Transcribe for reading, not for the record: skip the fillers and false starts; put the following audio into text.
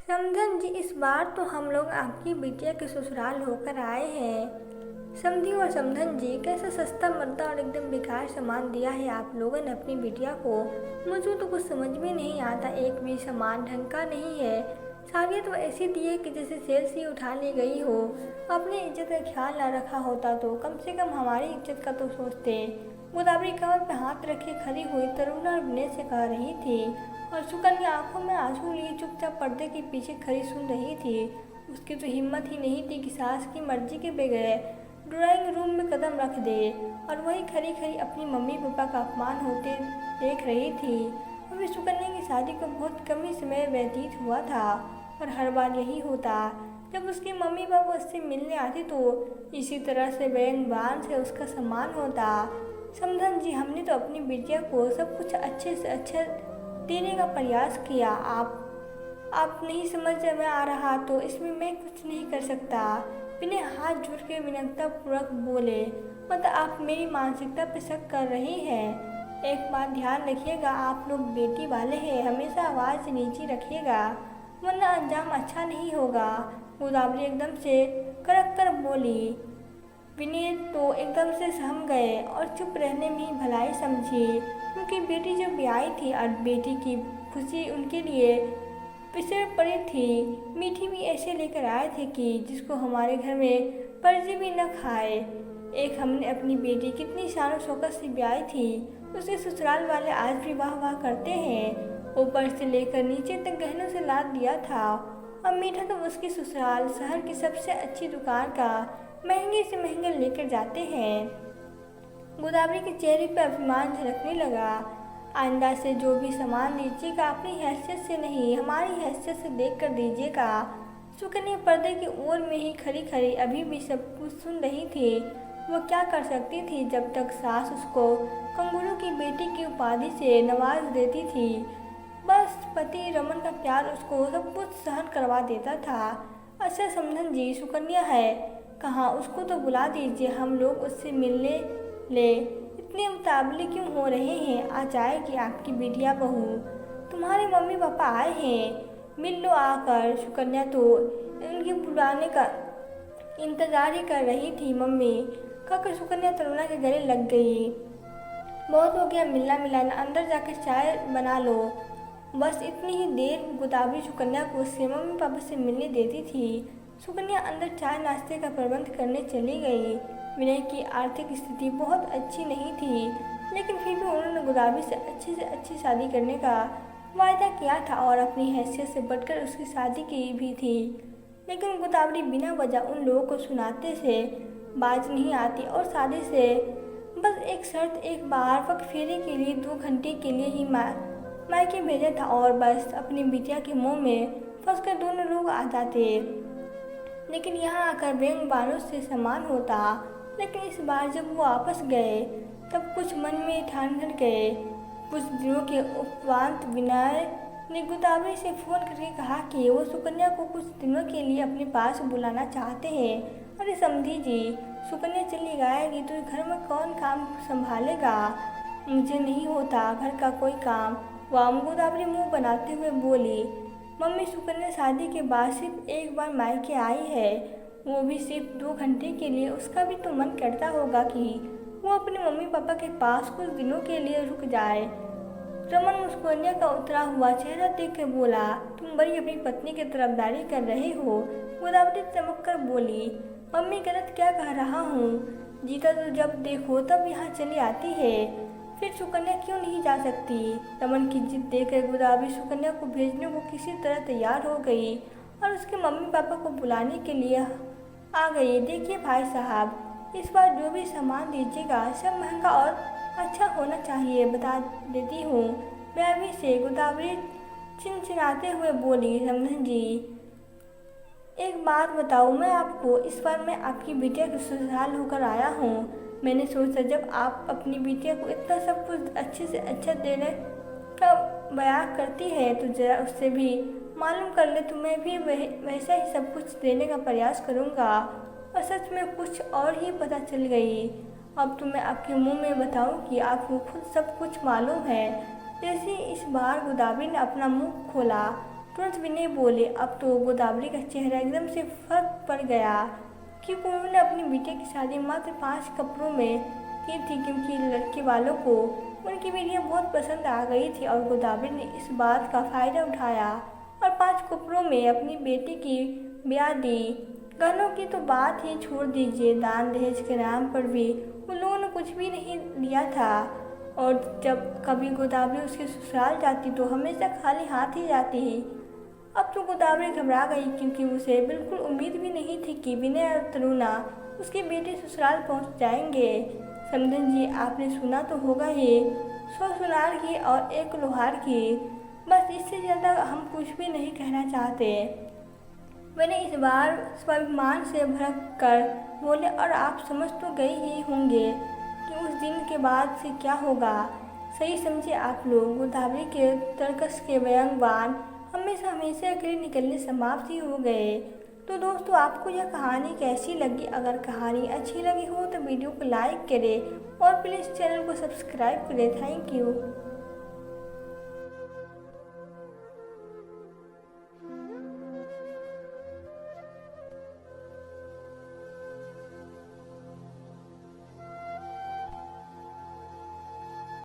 समधन जी, इस बार तो हम लोग आपकी बिटिया के ससुराल होकर आए हैं। समधी और समधन जी, कैसा सस्ता मरदा और एकदम बेकार सामान दिया है आप लोगों ने अपनी बिटिया को। मुझे तो कुछ समझ में नहीं आता, एक भी सामान ढंग का नहीं है। साड़ियाँ तो ऐसी दी है कि जैसे सेल से उठा ली गई हो। अपनी इज्जत का ख्याल ना रखा होता तो कम से कम हमारी इज्जत का तो सोचते। गोदावरी कमर पे हाथ रखे खड़ी हुई तरुणा विनय से कह रही थी और सुकन्या आंखों में आंसू लिए चुपचाप पर्दे के पीछे खड़ी सुन रही थी। उसकी तो हिम्मत ही नहीं थी कि सास की मर्जी के बगैर ड्राइंग रूम में कदम रख दे और वही खड़ी खड़ी अपनी मम्मी पापा का अपमान होते देख रही थी। अभी सुकन्या की शादी को बहुत कम ही समय व्यतीत हुआ था और हर बार यही होता। जब उसकी मम्मी पापा उससे मिलने आते तो इसी तरह से बेईमान से उसका सम्मान होता। समधन जी, हमने तो अपनी बिटिया को सब कुछ अच्छे से अच्छा देने का प्रयास किया। आप नहीं समझ में आ रहा तो इसमें मैं कुछ नहीं कर सकता। बिना हाथ जोड़ के विनम्रता पूर्वक बोले, मतलब आप मेरी मानसिकता पे शक कर रही हैं। एक बात ध्यान रखिएगा, आप लोग बेटी वाले हैं, हमेशा आवाज़ नीचे रखिएगा वरना अंजाम अच्छा नहीं होगा। गोदावरी एकदम से कड़क कर बोली। विनय तो एकदम से सहम गए और चुप रहने में ही भलाई समझी। उनकी बेटी जो ब्याही थी और बेटी की खुशी उनके लिए पिछड़ पड़ी थी। मीठी भी ऐसे लेकर आए थे कि जिसको हमारे घर में पर्जी भी न खाए। एक हमने अपनी बेटी कितनी शान शौकत से ब्याही थी, उसके ससुराल वाले आज भी वाह वाह करते हैं। ऊपर से लेकर नीचे तक गहनों से लाद दिया था और मीठा तो उसके ससुराल शहर की सबसे अच्छी दुकान का महंगे से महंगे लेकर जाते हैं। गोदावरी के चेहरे पर अभिमान झलकने लगा। आइंदा से जो भी सामान दीजिएगा अपनी हैसियत से नहीं, हमारी हैसियत से देख कर दीजिएगा। सुकन्या पर्दे की ओर में ही खड़ी खड़ी अभी भी सब कुछ सुन रही थी। वो क्या कर सकती थी जब तक सास उसको कंगूरू की बेटी की उपाधि से नवाज देती थी। बस पति रमन का प्यार उसको सब कुछ सहन करवा देता था। अच्छा समधन जी, सुकन्या है कहाँ? उसको तो बुला दीजिए, हम लोग उससे मिलने ले। इतने उतावले क्यों हो रहे हैं? आ जाएगी आपकी बिटिया बहू। तुम्हारे मम्मी पापा आए हैं, मिल लो आकर। सुकन्या तो उनके बुलाने का इंतजार ही कर रही थी। मम्मी कहकर सुकन्या तरुणा के गले लग गई। बहुत हो गया मिलना मिलाना, अंदर जाकर चाय बना लो। बस इतनी ही देर गोदावरी सुकन्या को उसके मम्मी पापा से मिलने देती थी। सुकन्या अंदर चाय नाश्ते का प्रबंध करने चली गई। विनय की आर्थिक स्थिति बहुत अच्छी नहीं थी, लेकिन फिर भी उन्होंने गोदावरी से अच्छी शादी करने का वायदा किया था और अपनी हैसियत से बढ़कर उसकी शादी की भी थी। लेकिन गोदावरी बिना वजह उन लोगों को सुनाते से बाज नहीं आती और शादी से बस एक शर्त, एक बार वक्त फेरे के लिए 2 घंटे के लिए ही मायके भेजा था और बस अपनी बिटिया के मुंह में फंसकर दोनों लोग आ जाते। लेकिन यहाँ आकर व्यंग बानों से समान होता। लेकिन इस बार जब वो वापस गए तब कुछ मन में ठान कर गए। कुछ दिनों के उपरांत विनय ने गोदावरी से फोन करके कहा कि वो सुकन्या को कुछ दिनों के लिए अपने पास बुलाना चाहते हैं। अरे समधी जी, सुकन्या चली जाएगी तो घर में कौन काम संभालेगा? मुझे नहीं होता घर का कोई काम। वाम गोदावरी मुंह बनाते हुए बोली। मम्मी, सुकन्या शादी के बाद सिर्फ एक बार मायके आई है, वो भी सिर्फ 2 घंटे के लिए। उसका भी तो मन करता होगा कि वो अपने मम्मी पापा के पास कुछ दिनों के लिए रुक जाए। रमन मुस्कुराने का उतरा हुआ चेहरा देख कर बोला, तुम बड़ी अपनी पत्नी की तरफदारी कर रहे हो। गोदावरी चमक कर बोली, मम्मी गलत क्या कह रहा हूँ? जीता तो जब देखो तब यहाँ चली आती है, फिर सुकन्या क्यों नहीं जा सकती? रमन की जिद देखकर गोदावरी सुकन्या को भेजने को किसी तरह तैयार हो गई और उसके मम्मी पापा को बुलाने के लिए आ गई। देखिए भाई साहब, इस बार जो भी सामान दीजिएगा सब महंगा और अच्छा होना चाहिए, बता देती हूँ मैं अभी से। गोदावरी चिनचिनाते हुए बोली। समधन जी, एक बात बताऊँ मैं आपको, इस बार मैं आपकी बिटिया के ससुराल होकर आया हूँ। मैंने सोचा जब आप अपनी बिटिया को इतना सब कुछ अच्छे से अच्छा देने का बयान करती है तो जरा उससे भी मालूम कर ले, तो मैं भी वैसा ही सब कुछ देने का प्रयास करूँगा। और सच में कुछ और ही पता चल गई। अब तो मैं आपके मुंह में बताऊँ कि आपको खुद सब कुछ मालूम है। जैसे इस बार गोदावरी ने अपना मुंह खोला तुरंत विनय बोले। अब तो गोदावरी का चेहरा एकदम से फर्क पड़ गया, क्योंकि उन्होंने अपनी बिटिया की शादी मात्र 5 कपड़ों में की थी, क्योंकि लड़के वालों को उनकी बिटिया बहुत पसंद आ गई थी और गोदावरी ने इस बात का फायदा उठाया और 5 कपड़ों में अपनी बेटी की ब्याह दी। गहनों की तो बात ही छोड़ दीजिए, दान दहेज के नाम पर भी उन लोगों ने कुछ भी नहीं लिया था और जब कभी गोदावरी उसके ससुराल जाती तो हमेशा खाली हाथ ही जाती ही। अब तो गोदावरी घबरा गई, क्योंकि उसे बिल्कुल उम्मीद भी नहीं थी कि विनय और तरुणा उसके बेटे ससुराल पहुंच जाएंगे। समधन जी, आपने सुना तो होगा ही, 100 सुनार की और 1 लोहार की, बस इससे ज़्यादा हम कुछ भी नहीं कहना चाहते। मैंने इस बार स्वाभिमान से भड़क कर बोले, और आप समझ तो गए ही होंगे कि उस दिन के बाद से क्या होगा। सही समझे आप लोग। गोदावरी के तर्कस के व्यंग्यवान हमेशा हमेशा के लिए निकलने समाप्त ही हो गए। तो दोस्तों, आपको यह कहानी कैसी लगी? अगर कहानी अच्छी लगी हो तो वीडियो को लाइक करें और प्लीज़ चैनल को सब्सक्राइब करें। Thank you.